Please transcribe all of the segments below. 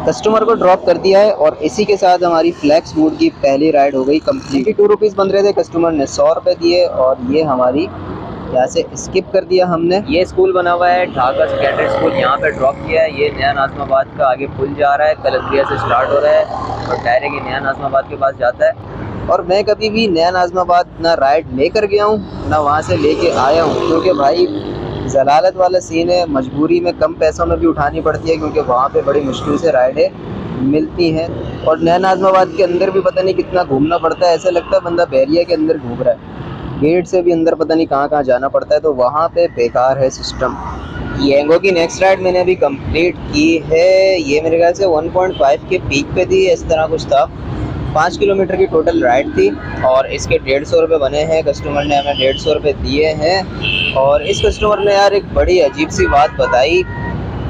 Customer को drop कर दिया है और इसी के साथ हमारी फ्लैक्स मूड की पहली राइड हो गई कंप्लीट। 2 रुपीज़ बन रहे थे, कस्टमर ने 100 रुपये दिए और ये हमारी यहाँ से स्किप कर दिया हमने। ये स्कूल बना हुआ है ढाका सेकेंडरी स्कूल, यहाँ पे ड्रॉप किया है। ये नया नाज़िमाबाद का आगे पुल जा रहा है, कलंदरिया से स्टार्ट हो रहा है और डायरेक्ट नया नाज़िमाबाद के पास जाता है। और मैं कभी भी नया नाज़िमाबाद ना राइड लेकर गया हूँ ना वहाँ से लेके आया हूँ, क्योंकि भाई जलालत वाला सीन है, मजबूरी में कम पैसों में भी उठानी पड़ती है क्योंकि वहाँ पे बड़ी मुश्किल से राइडें मिलती हैं। और नया नाज़िमाबाद के अंदर भी पता नहीं कितना घूमना पड़ता है, ऐसा लगता है बंदा बहरिया के अंदर घूम रहा है। गेट से भी अंदर पता नहीं कहाँ कहाँ जाना पड़ता है, तो वहाँ पे बेकार है सिस्टम। येंगो की नेक्स्ट राइड मैंने अभी कंप्लीट की है। ये मेरे ख्याल से 1.5 के पीक पे थी, इस तरह कुछ था। 5 किलोमीटर की टोटल राइड थी और इसके 150 रुपये बने हैं। कस्टमर ने हमें 150 रुपये दिए हैं। और इस कस्टमर ने यार एक बड़ी अजीब सी बात बताई,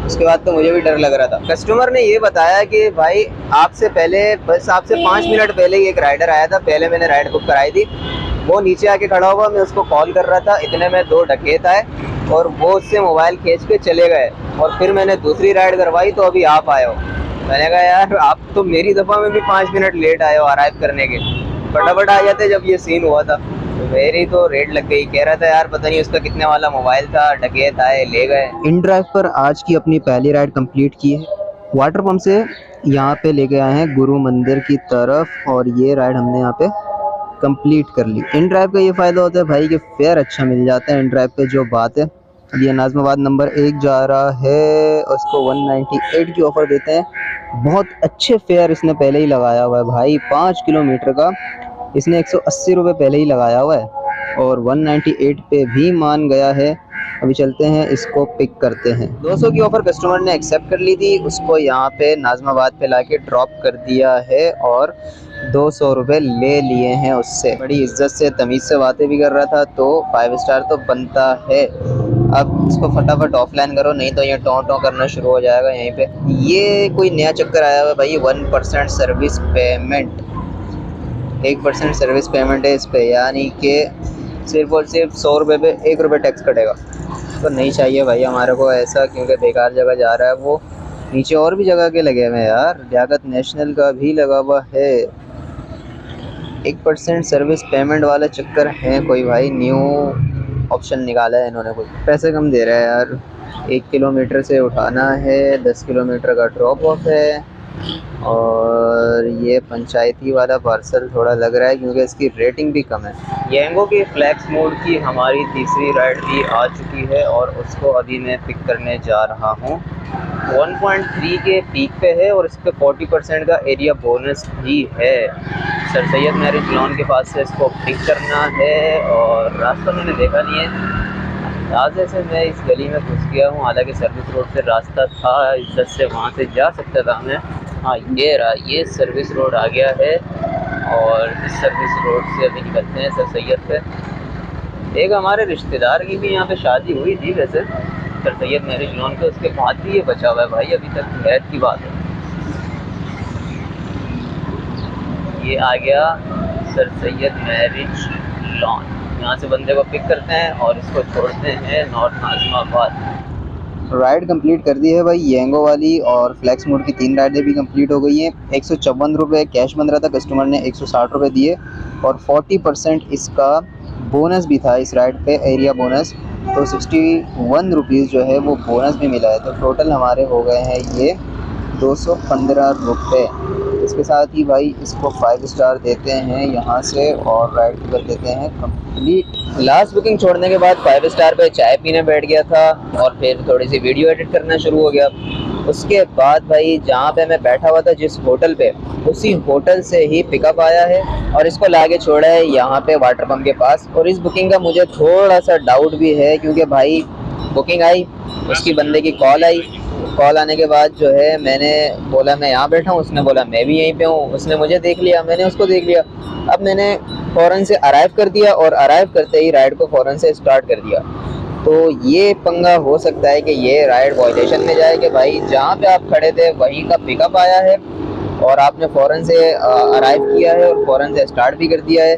उसके बाद तो मुझे भी डर लग रहा था। कस्टमर ने ये बताया कि भाई आपसे पहले, बस आपसे 5 मिनट पहले ही एक राइडर आया था, पहले मैंने राइड बुक कराई थी, वो नीचे आके खड़ा हुआ, मैं उसको कॉल कर रहा था, इतने में 2 डकैत आए और वो उससे मोबाइल खींच के चले गए। और फिर मैंने दूसरी राइड करवाई तो अभी आप आए हो। मैंने कहा यार आप तो मेरी दफ़ा में भी 5 मिनट लेट आए हो अराइव करने के, फटाफट आ जाते जब ये सीन हुआ था। तो मेरी तो रेड लग गई। कह रहा था यार पता नहीं उसका कितने वाला मोबाइल था, डकैत आए ले गए। इन ड्राइव पर आज की अपनी पहली राइड कंप्लीट की है। वाटर पंप से यहाँ पे लेके आए हैं गुरु मंदिर की तरफ और ये राइड हमने यहाँ पे कंप्लीट कर ली। इन ड्राइव का ये फ़ायदा होता है भाई कि फेयर अच्छा मिल जाता है इन ड्राइव पे, जो बात है। ये नाज़िमाबाद नंबर 1 जा रहा है, उसको 198 की ऑफ़र देते हैं। बहुत अच्छे फेयर इसने पहले ही लगाया हुआ है भाई। 5 किलोमीटर का इसने 180 रुपये पहले ही लगाया हुआ है और 198 पे भी मान गया है। अभी चलते हैं, इसको पिक करते हैं। 200 की ऑफ़र कस्टमर ने एक्सेप्ट कर ली थी, उसको यहाँ पे नाज़िमाबाद पे लाके ड्रॉप कर दिया है और 200 रुपये ले लिए हैं उससे। बड़ी इज्जत से तमीज़ से बातें भी कर रहा था, तो 5 स्टार तो बनता है। अब इसको फटाफट ऑफलाइन करो, नहीं तो ये टों करना शुरू हो जाएगा यहीं पे। ये कोई नया चक्कर आया हुआ है भाई, 1% सर्विस पेमेंट, 1% सर्विस पेमेंट है इस पे, यानी कि सिर्फ और सिर्फ 100 रुपये पे 1 रुपये टैक्स कटेगा। तो नहीं चाहिए भाई हमारे को ऐसा, क्योंकि बेकार जगह जा रहा है वो। नीचे और भी जगह के लगे हुए हैं यार, लियाकत नेशनल का भी लगा हुआ है। 1% सर्विस पेमेंट वाला चक्कर है कोई भाई, न्यू ऑप्शन निकाला है इन्होंने। कोई पैसे कम दे रहा है यार। 1 किलोमीटर से उठाना है, 10 किलोमीटर का ड्रॉप ऑफ है और ये पंचायती वाला पार्सल थोड़ा लग रहा है क्योंकि इसकी रेटिंग भी कम है। येंगो की फ्लैक्स मोड की हमारी तीसरी राइड भी आ चुकी है और उसको अभी मैं पिक करने जा रहा हूँ। 1.3 के पीक पे है और इस पर 40% का एरिया बोनस भी है। सर सैयद मैरिज लॉन के पास से इसको पिक करना है और रास्ता मैंने देखा नहीं है, रास्ते से मैं इस गली में घुस गया हूँ। हालांकि सर्विस रोड से रास्ता था, इज्जत से वहाँ से जा सकता था मैं। हाँ ये रहा, ये सर्विस रोड आ गया है और इस सर्विस रोड से अभी निकलते हैं सर सैयद पे। एक हमारे रिश्तेदार की भी यहाँ पे शादी हुई थी वैसे, सर सैयद मैरिज लॉन पे, उसके बाद भी ये बचा हुआ है भाई अभी तक, हैरत की बात है। ये आ गया सर सैयद मैरिज लॉन। यहाँ से बंदे को पिक करते हैं और इसको छोड़ते हैं नॉर्थ नाज़िमाबाद। राइड कंप्लीट कर दी है भाई येंगो वाली, और फ्लैक्स मोड की 3 राइडें भी कंप्लीट हो गई हैं। 154 रुपये कैश बन रहा था, कस्टमर ने 160 रुपये दिए और 40% इसका बोनस भी था इस राइड पे, एरिया बोनस। तो 61 रुपीज़ जो है वो बोनस भी मिला है। तो टोटल हमारे हो गए हैं ये 215 रुपये। इसके साथ ही भाई इसको 5 स्टार देते हैं यहाँ से और राइड कर देते हैं कंप्लीट। लास्ट बुकिंग छोड़ने के बाद 5 स्टार पे चाय पीने बैठ गया था और फिर थोड़ी सी वीडियो एडिट करना शुरू हो गया। उसके बाद भाई जहाँ पे मैं बैठा हुआ था जिस होटल पे, उसी होटल से ही पिकअप आया है और इसको लाके छोड़ा है यहाँ पे वाटर पंप के पास। और इस बुकिंग का मुझे थोड़ा सा डाउट भी है क्योंकि भाई बुकिंग आई, उसकी बंदे की कॉल आई, कॉल आने के बाद जो है मैंने बोला मैं यहाँ बैठा हूँ, उसने बोला मैं भी यहीं पे हूँ। उसने मुझे देख लिया, मैंने उसको देख लिया। अब मैंने फ़ौरन से अराइव कर दिया और अराइव करते ही राइड को फ़ौरन से स्टार्ट कर दिया। तो ये पंगा हो सकता है कि ये राइड वायलेशन में जाए कि भाई जहाँ पे आप खड़े थे वहीं का पिकअप आया है और आपने फ़ौरन से अराइव किया है और फ़ौरन से स्टार्ट भी कर दिया है।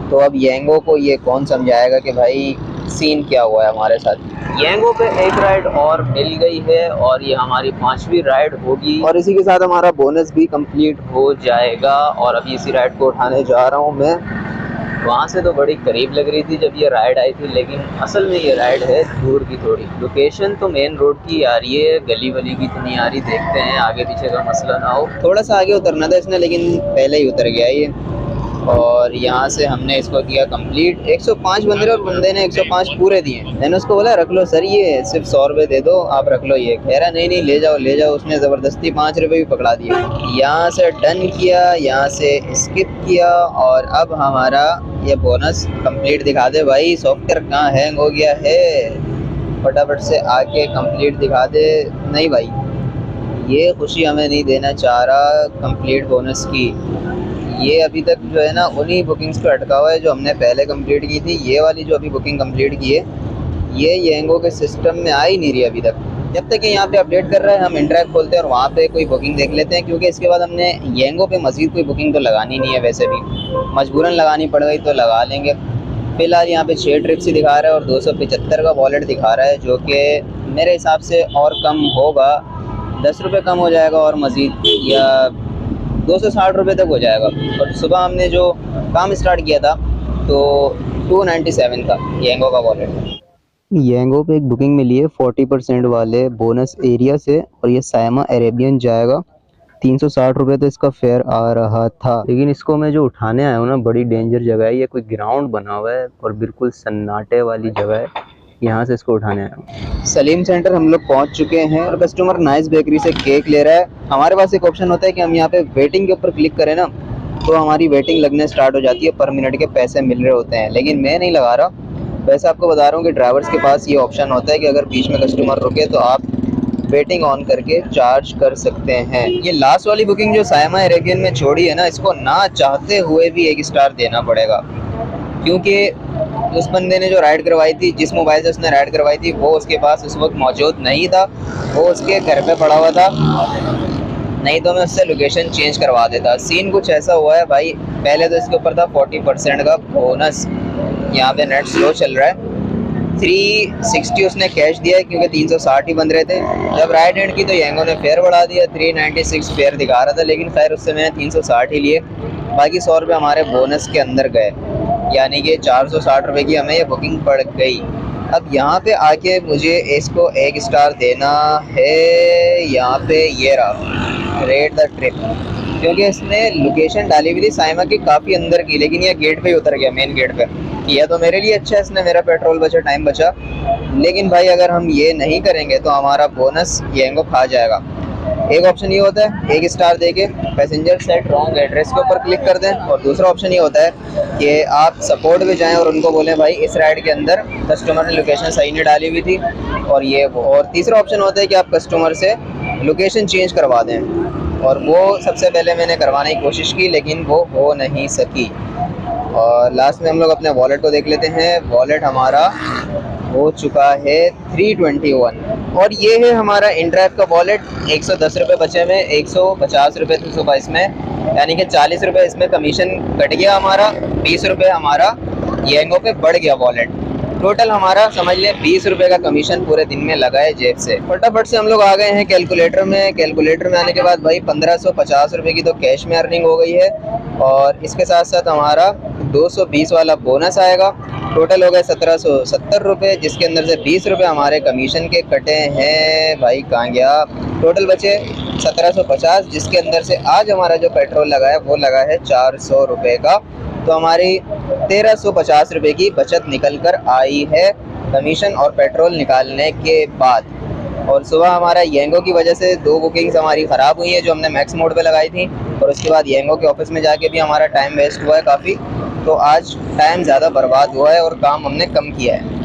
तो अब येंगो को ये कौन समझाएगा कि भाई सीन क्या हुआ है हमारे साथ। येंगो पे एक राइड और मिल गई है और ये हमारी 5वीं राइड होगी और इसी के साथ हमारा बोनस भी कंप्लीट हो जाएगा। और अभी इसी राइड को उठाने जा रहा हूँ मैं। वहाँ से तो बड़ी करीब लग रही थी जब ये राइड आई थी, लेकिन असल में ये राइड है दूर की थोड़ी। लोकेशन तो मेन रोड की आ रही है, गली वली की तो नहीं आ रही। देखते हैं आगे पीछे का मसला ना हो। थोड़ा सा आगे उतरना था इसने, लेकिन पहले ही उतर गया ये। और यहाँ से हमने इसको किया कंप्लीट। 105 बंदे और बंदे ने 105 पूरे दिए। मैंने उसको बोला रख लो सर, ये सिर्फ 100 रुपये दे दो, आप रख लो। ये कह रहा नहीं नहीं ले जाओ ले जाओ। उसने ज़बरदस्ती 5 रुपये भी पकड़ा दिए। यहाँ से डन किया, यहाँ से स्किप किया और अब हमारा ये बोनस कंप्लीट दिखा दे भाई। सॉफ्टवेयर कहाँ हैंग हो गया है, फटाफट से आके कंप्लीट दिखा दे। नहीं भाई, ये खुशी हमें नहीं देना चाह रहा कंप्लीट बोनस की। ये अभी तक जो है ना उन्हीं बुकिंग्स पे अटका हुआ है जो हमने पहले कंप्लीट की थी। ये वाली जो अभी बुकिंग कंप्लीट की है ये येंगो के सिस्टम में आ ही नहीं रही अभी तक। जब तक ये यहाँ पे अपडेट कर रहा है हम इंटरैक्ट खोलते हैं और वहाँ पे कोई बुकिंग देख लेते हैं, क्योंकि इसके बाद हमने येंगो पे मज़ीद कोई बुकिंग तो लगानी नहीं है। वैसे भी मजबूरन लगानी पड़ गई तो लगा लेंगे। फ़िलहाल यहाँ पे 6 ट्रिप्स ही दिखा रहा है और 275 का वॉलेट दिखा रहा है, जो कि मेरे हिसाब से और कम होगा। 10 रुपये कम हो जाएगा और मज़ीद, या 260 रुपये तक हो जाएगा। और सुबह हमने जो काम स्टार्ट किया था तो 297 था येंगो का वॉलेट। येंगो पे एक बुकिंग मिली है 40% वाले बोनस एरिया से और ये सायमा अरेबियन जाएगा। 360 रुपये तो इसका फेयर आ रहा था, लेकिन इसको मैं जो उठाने आया हूँ ना, बड़ी डेंजर जगह है। ये कोई ग्राउंड बना हुआ है और बिल्कुल सन्नाटे वाली जगह है। यहाँ से इसको उठाने आया हूँ। सलीम सेंटर हम लोग पहुँच चुके हैं और कस्टमर नाइस बेकरी से केक ले रहा है। हमारे पास एक ऑप्शन होता है कि हम यहाँ पे वेटिंग के ऊपर क्लिक करें ना, तो हमारी वेटिंग लगने स्टार्ट हो जाती है, पर मिनट के पैसे मिल रहे होते हैं। लेकिन मैं नहीं लगा रहा। वैसे आपको बता रहा हूँ कि ड्राइवर्स के पास ये ऑप्शन होता है कि अगर बीच में कस्टमर रुके तो आप वेटिंग ऑन करके चार्ज कर सकते हैं। ये लास्ट वाली बुकिंग जो सायमा अरेबियन में छोड़ी है ना, इसको ना चाहते हुए भी 1 स्टार देना पड़ेगा, क्योंकि उस बंदे ने जो राइड करवाई थी, जिस मोबाइल से उसने राइड करवाई थी, वो उसके पास उस वक्त मौजूद नहीं था। वो उसके घर पे पड़ा हुआ था, नहीं तो मैं उससे लोकेशन चेंज करवा देता। सीन कुछ ऐसा हुआ है भाई। पहले तो इसके ऊपर था 40% का बोनस। यहाँ पे नेट स्लो चल रहा है। 360 उसने कैश दिया है क्योंकि 360 ही बन रहे थे। जब राइड एंड की तो येंगो ने फेयर बढ़ा दिया, 396 फेयर दिखा रहा था, लेकिन खैर उससे मैंने 360 ही लिए। बाकी 100 रुपये हमारे बोनस के अंदर गए, यानी कि 460 रुपये की हमें ये बुकिंग पड़ गई। अब यहाँ पे आके मुझे इसको 1 स्टार देना है। यहाँ पे ये रहा रेट द ट्रिप, क्योंकि इसने लोकेशन डाली हुई थी सायमा की काफ़ी अंदर की, लेकिन ये गेट पे ही उतर गया, मेन गेट पे। किया तो मेरे लिए अच्छा है इसने, मेरा पेट्रोल बचा, टाइम बचा। लेकिन भाई अगर हम ये नहीं करेंगे तो हमारा बोनस येंगो खा जाएगा। एक ऑप्शन ये होता है 1 स्टार देके पैसेंजर सेट रॉन्ग एड्रेस के ऊपर क्लिक कर दें, और दूसरा ऑप्शन ये होता है कि आप सपोर्ट पे जाएं और उनको बोलें भाई इस राइड के अंदर कस्टमर ने लोकेशन सही नहीं डाली हुई थी और ये वो। और तीसरा ऑप्शन होता है कि आप कस्टमर से लोकेशन चेंज करवा दें, और वो सबसे पहले मैंने करवाने की कोशिश की, लेकिन वो हो नहीं सकी। और लास्ट में हम लोग अपने वॉलेट को देख लेते हैं। वॉलेट हमारा हो चुका है 321 और ये है हमारा इंड्राइव का वॉलेट। 110 रुपये बचे में, 150 रुपये थे सुबह इसमें, यानी कि 40 रुपये इसमें कमीशन कट गया हमारा। 20 रुपये हमारा येंगो पे बढ़ गया वॉलेट। टोटल हमारा समझ लें 20 रुपये का कमीशन पूरे दिन में लगा है जेब से। फटाफट से हम लोग आ गए हैं कैलकुलेटर में। कैलकुलेटर में आने के बाद भाई 1550 रुपये की तो कैश में अर्निंग हो गई है, और इसके साथ साथ हमारा 220 वाला बोनस आएगा। टोटल हो गए 1770 रुपये, जिसके अंदर से 20 रुपये हमारे कमीशन के कटे हैं। भाई कहाँ गया, टोटल बचे 1750, जिसके अंदर से आज हमारा जो पेट्रोल लगा है वो लगा है 400 रुपये का। तो हमारी 1350 रुपये की बचत निकल कर आई है कमीशन और पेट्रोल निकालने के बाद। और सुबह हमारा येंगो की वजह से 2 बुकिंग्स हमारी ख़राब हुई हैं जो हमने मैक्स मोड पे लगाई थी, और उसके बाद येंगो के ऑफिस में जाके भी हमारा टाइम वेस्ट हुआ है काफ़ी। तो आज टाइम ज़्यादा बर्बाद हुआ है और काम हमने कम किया है।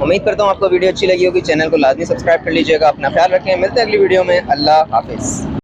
उम्मीद करता हूँ आपको वीडियो अच्छी लगी होगी। चैनल को लाजमी सब्सक्राइब कर लीजिएगा। अपना ख्याल रखें, मिलते हैं अगली वीडियो में। अल्लाह हाफिज़।